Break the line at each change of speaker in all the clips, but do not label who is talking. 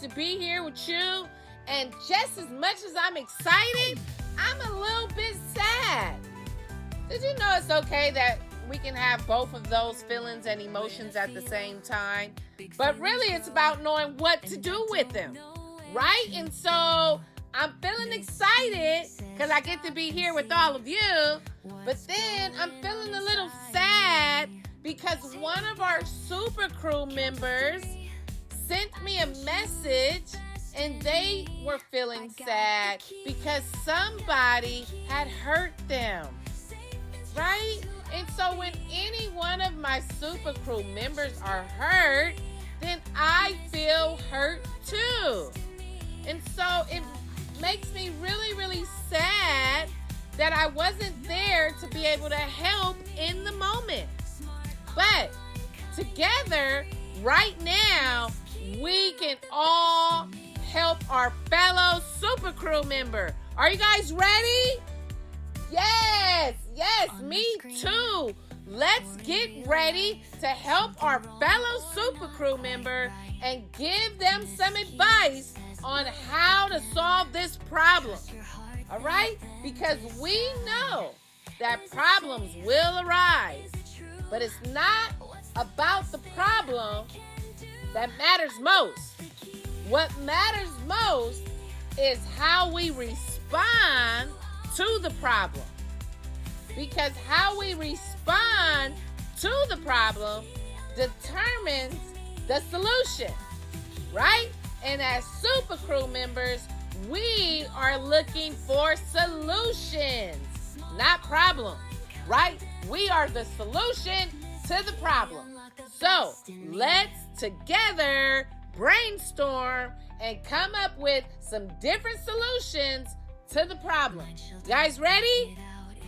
to be here with you. And just as much as I'm excited, I'm a little bit sad. Did you know it's okay that we can have both of those feelings and emotions at the same time? But really, it's about knowing what to do with them, right? And so I'm feeling excited because I get to be here with all of you. But then I'm feeling a little sad because one of our super crew members sent me a message and they were feeling sad because somebody had hurt them, right? And so when any one of my super crew members are hurt, then I feel hurt too. And so it makes me really, really sad that I wasn't there to be able to help in the moment. But together, right now, we can all help our fellow super crew member. Are you guys ready? Yes, me too. Let's get ready to help our fellow super crew member and give them some advice on how to solve this problem. All right? Because we know that problems will arise, but it's not about the problem that matters most. What matters most is how we respond to the problem. Because how we respond to the problem determines the solution, right? And as super crew members, we are looking for solutions, not problems, right? We are the solution to the problem. So let's together brainstorm and come up with some different solutions to the problem. You guys ready?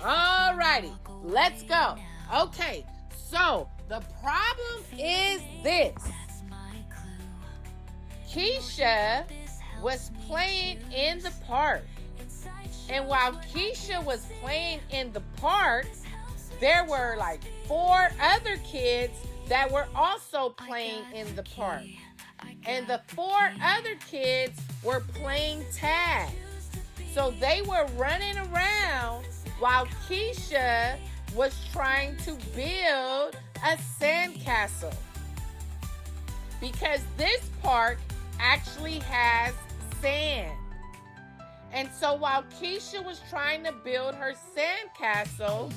Alrighty, let's go. Okay, so the problem is this. Keisha was playing in the park. And while Keisha was playing in the park, there were like 4 other kids that were also playing in the park. And the 4 other kids were playing tag. So they were running around while Keisha was trying to build a sandcastle. Because this park actually has sand. And so while Keisha was trying to build her sandcastle,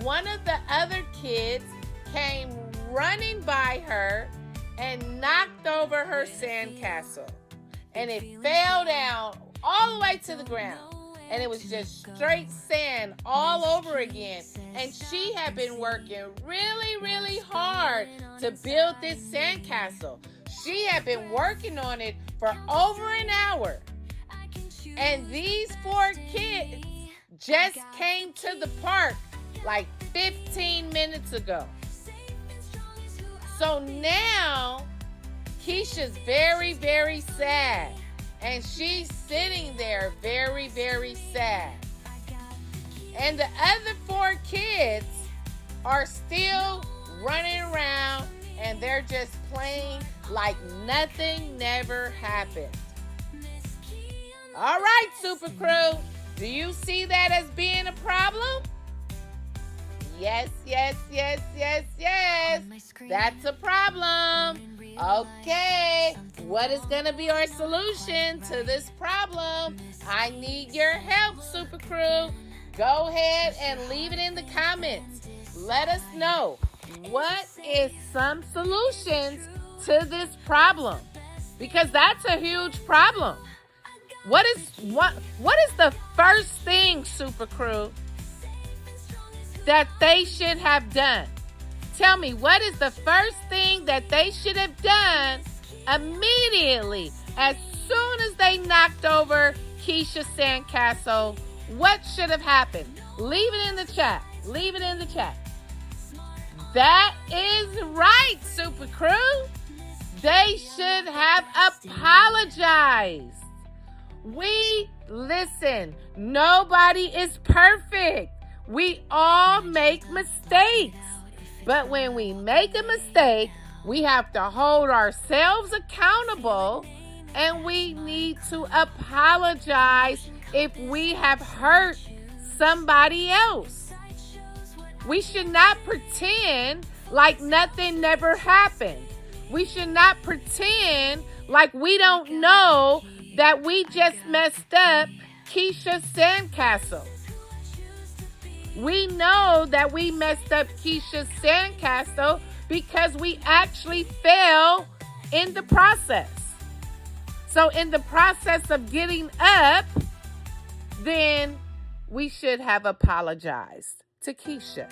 one of the other kids came running by her and knocked over her sandcastle. And it fell down all the way to the ground. And it was just straight sand all over again. And she had been working really, really hard to build this sandcastle. She had been working on it for over an hour. And these 4 kids just came to the park like 15 minutes ago. So now Keisha's very, very sad. And she's sitting there very, very sad. And the other 4 kids are still running around and they're just playing like nothing never happened. All right, Super Crew. Do you see that as being a problem? Yes. That's a problem. Okay, what is going to be our solution to this problem? I need your help, Super Crew. Go ahead and leave it in the comments. Let us know what is some solutions to this problem, because that's a huge problem. What is the first thing, Super Crew, that they should have done? Tell me, what is the first thing that they should have done immediately as soon as they knocked over Keisha's sandcastle? What should have happened? Leave it in the chat. Leave it in the chat. That is right, Super Crew. They should have apologized. Listen, nobody is perfect. We all make mistakes. But when we make a mistake, we have to hold ourselves accountable And we need to apologize if we have hurt somebody else. We should not pretend like nothing never happened. We should not pretend like we don't know that we just messed up Keisha's Sandcastle. We know that we messed up Keisha's Sandcastle because we actually fell in the process. So in the process of getting up, then we should have apologized to Keisha.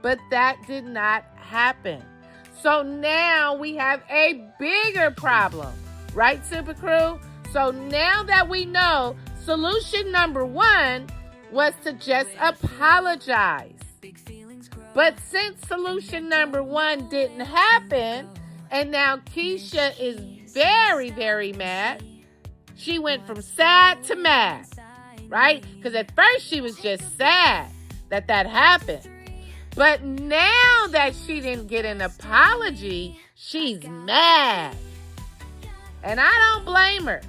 But that did not happen. So now we have a bigger problem. Right, Super Crew? So now that we know solution number 1 was to just apologize. But since solution number 1 didn't happen, and now Keisha is very, very mad, she went from sad to mad, right? Because at first she was just sad that happened. But now that she didn't get an apology, she's mad. And I don't blame her.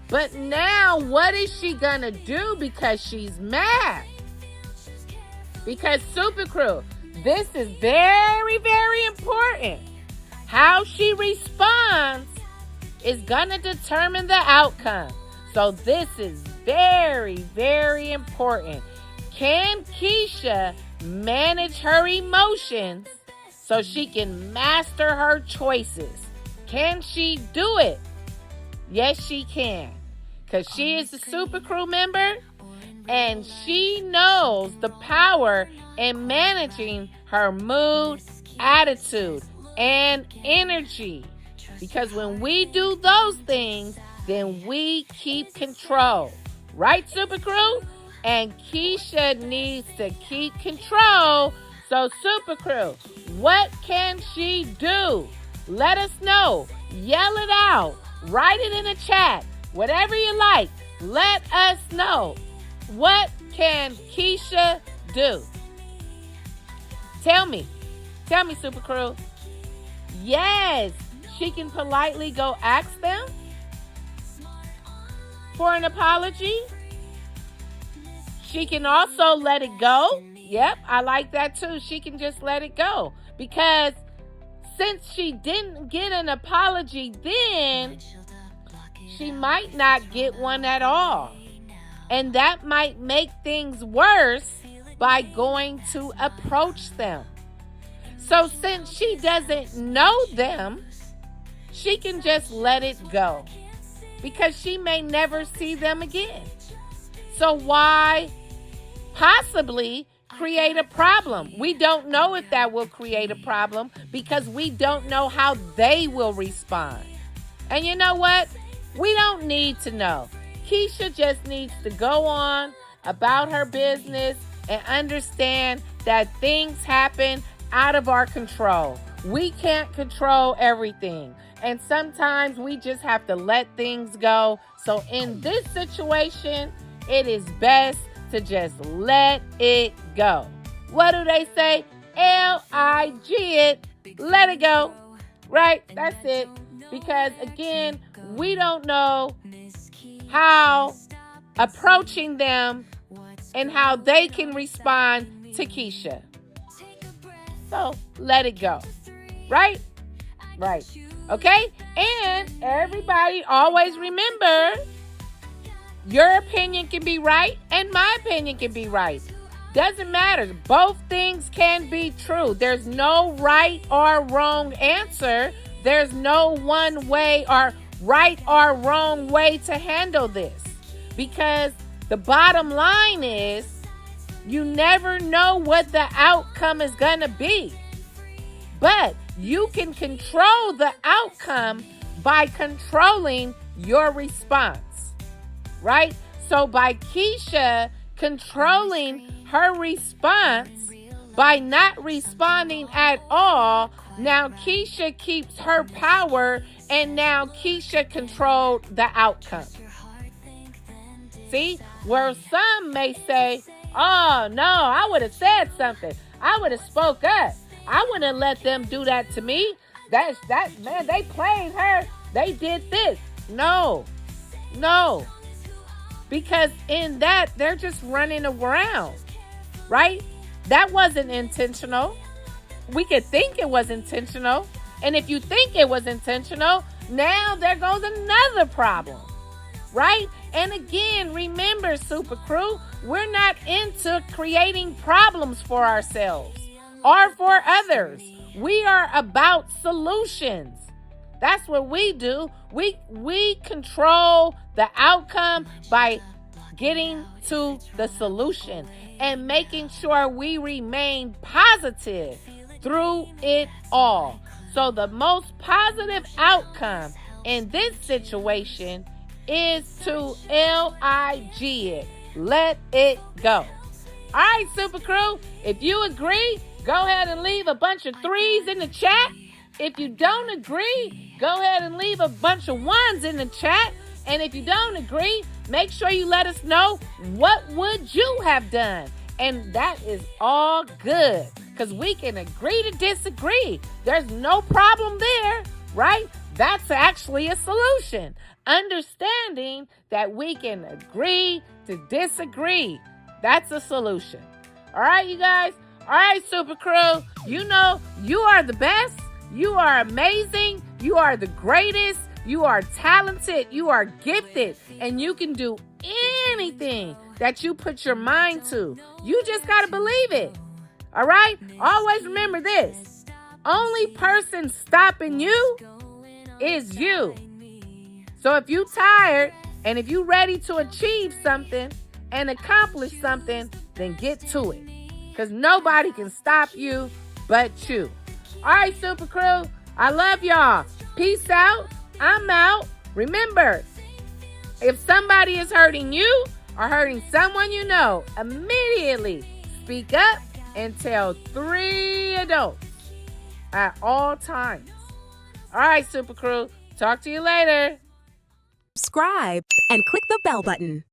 But now what is she gonna do because she's mad? Because Super Crew, this is very, very important. How she responds is gonna determine the outcome. So this is very, very important. Can Keisha manage her emotions so she can master her choices? Can she do it? Yes, she can. Because she is a Super Crew member and she knows the power in managing her mood, attitude, and energy. Because when we do those things, then we keep control. Right, Super Crew? And Keisha needs to keep control. So, Super Crew, what can she do? Let us know. Yell it out. Write it in the chat. Whatever you like. Let us know. What can Keisha do? Tell me. Tell me, Super Crew. Yes, she can politely go ask them for an apology. She can also let it go. Yep, I like that too. She can just let it go. Because since she didn't get an apology then, she might not get one at all. And that might make things worse by going to approach them. So since she doesn't know them, she can just let it go. Because she may never see them again. So why possibly create a problem? We don't know if that will create a problem because we don't know how they will respond. And you know what? We don't need to know. Keisha just needs to go on about her business and understand that things happen out of our control. We can't control everything. And sometimes we just have to let things go. So in this situation, it is best to just let it go. What do they say? L-I-G it. Let it go. Right? That's it. Because again, we don't know how approaching them and how they can respond to Keisha. So let it go. Right? Right. Okay? And everybody always remember, your opinion can be right and my opinion can be right. Doesn't matter. Both things can be true. There's no right or wrong answer. There's no one way or right or wrong way to handle this. Because the bottom line is, you never know what the outcome is going to be. But you can control the outcome by controlling your response. Right? So by Keisha controlling her response by not responding at all, now Keisha keeps her power and now Keisha controlled the outcome. See? Where some may say, oh no, I would have said something. I would have spoke up. I wouldn't have let them do that to me. Man, they played her. They did this. No. No. Because in that, they're just running around, right? That wasn't intentional. We could think it was intentional. And if you think it was intentional, now there goes another problem, right? And again, remember, Super Crew, we're not into creating problems for ourselves or for others. We are about solutions. That's what we do. We control the outcome by getting to the solution and making sure we remain positive through it all. So the most positive outcome in this situation is to LIG it. Let it go. All right, Super Crew, if you agree, go ahead and leave a bunch of 3s in the chat. If you don't agree, go ahead and leave a bunch of 1s in the chat. And if you don't agree, make sure you let us know what would you have done. And that is all good because we can agree to disagree. There's no problem there, right? That's actually a solution. Understanding that we can agree to disagree. That's a solution. All right, you guys? All right, Super Crew. You know you are the best. You are amazing. You are the greatest. You are talented. You are gifted. And you can do anything that you put your mind to. You just got to believe it. All right? Always remember this. Only person stopping you is you. So if you're tired and if you're ready to achieve something and accomplish something, then get to it. Because nobody can stop you but you. All right, Super Crew. I love y'all. Peace out. I'm out. Remember, if somebody is hurting you or hurting someone you know, immediately speak up and tell 3 adults at all times. All right, Super Crew. Talk to you later.
Subscribe and click the bell button.